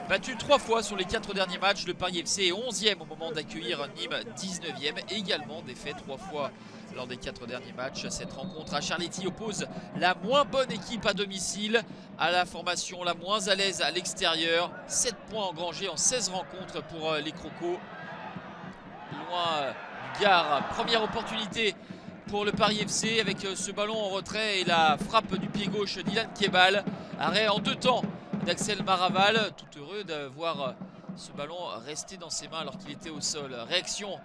Battu 3 fois sur les 4 derniers matchs, le Paris FC est 11e au moment d'accueillir Nîmes 19e. Également défait 3 fois lors des 4 derniers matchs. Cette rencontre à Charletti oppose la moins bonne équipe à domicile à la formation la moins à l'aise à l'extérieur. 7 points engrangés en 16 rencontres pour les Crocos. Loin du Gard, première opportunité pour le Paris FC avec ce ballon en retrait et la frappe du pied gauche d'Ilan Kebal. Arrêt en 2 temps d'Axel Maraval, tout heureux de voir ce ballon rester dans ses mains alors qu'il était au sol. Réaction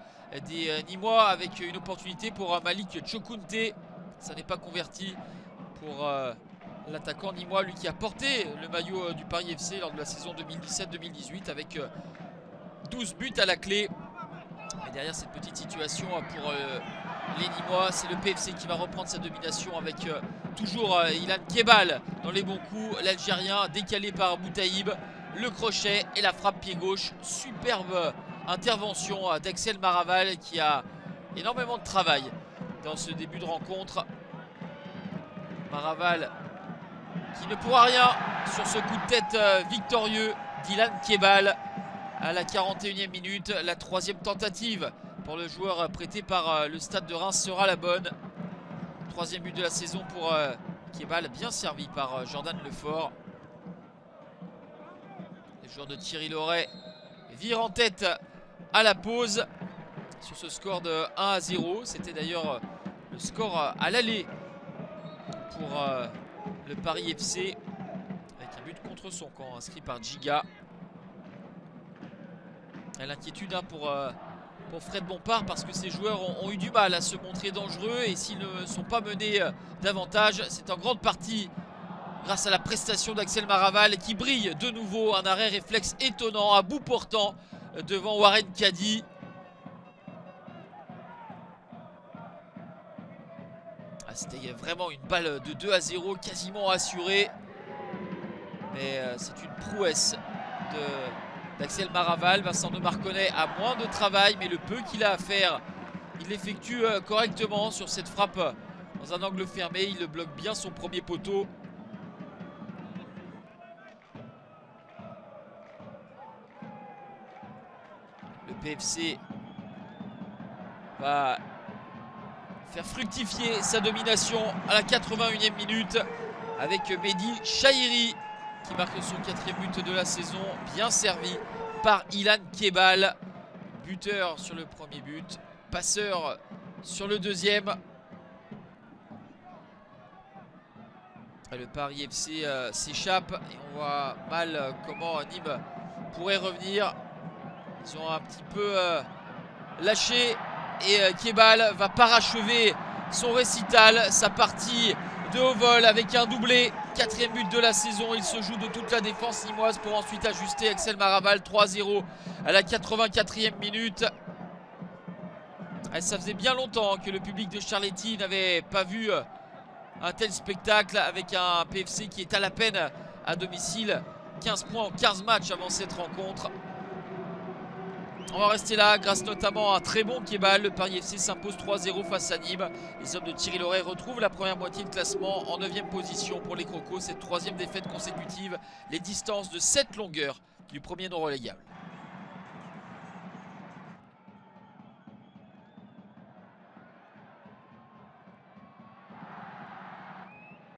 des Nîmois avec une opportunité pour Malik Chokounté. Ça n'est pas converti pour l'attaquant nîmois, lui qui a porté le maillot du Paris FC lors de la saison 2017-2018 avec 12 buts à la clé. Et derrière cette petite situation pour les Nîmois, c'est le PFC qui va reprendre sa domination avec toujours Ilan Kebal dans les bons coups. L'Algérien décalé par Boutaïb, le crochet et la frappe pied gauche. Superbe intervention d'Axel Maraval qui a énormément de travail dans ce début de rencontre. Maraval qui ne pourra rien sur ce coup de tête victorieux d'Ilan Kebal à la 41e minute. La 3e tentative pour le joueur prêté par le Stade de Reims sera la bonne. 3e but de la saison pour Kebal, bien servi par Jordan Lefort. Les joueurs de Thierry Loret virent en tête à la pause sur ce score de 1-0. C'était d'ailleurs le score à l'aller pour le Paris FC avec un but contre son camp inscrit par Giga. L'inquiétude pour Fred Bompard parce que ces joueurs ont eu du mal à se montrer dangereux et s'ils ne sont pas menés davantage, c'est en grande partie grâce à la prestation d'Axel Maraval qui brille de nouveau. Un arrêt réflexe étonnant à bout portant devant Warren Kadi. C'était vraiment une balle de 2-0 quasiment assurée. Mais c'est une prouesse d'Axel Maraval. Vincent de Marconnet a moins de travail, mais le peu qu'il a à faire, il l'effectue correctement sur cette frappe dans un angle fermé. Il bloque bien son premier poteau. Le PFC va faire fructifier sa domination à la 81e minute avec Mehdi Chahiri qui marque son 4e but de la saison, bien servi par Ilan Kebal, buteur sur le premier but, passeur sur le deuxième. Le Paris FC s'échappe et on voit mal comment Nîmes pourrait revenir. Ils ont un petit peu lâché et Kebal va parachever son récital, sa partie de haut vol avec un doublé. 4e but de la saison, il se joue de toute la défense nîmoise pour ensuite ajuster. Axel Maraval 3-0 à la 84e minute. Ça faisait bien longtemps que le public de Charletti n'avait pas vu un tel spectacle avec un PFC qui est à la peine à domicile. 15 points en 15 matchs avant cette rencontre. On va rester là grâce notamment à un très bon Kebal. Le Paris FC s'impose 3-0 face à Nîmes. Les hommes de Thierry Loret retrouvent la première moitié de classement en 9e position pour les Crocos. Cette 3e défaite consécutive, les distances de 7 longueurs du premier non relégable.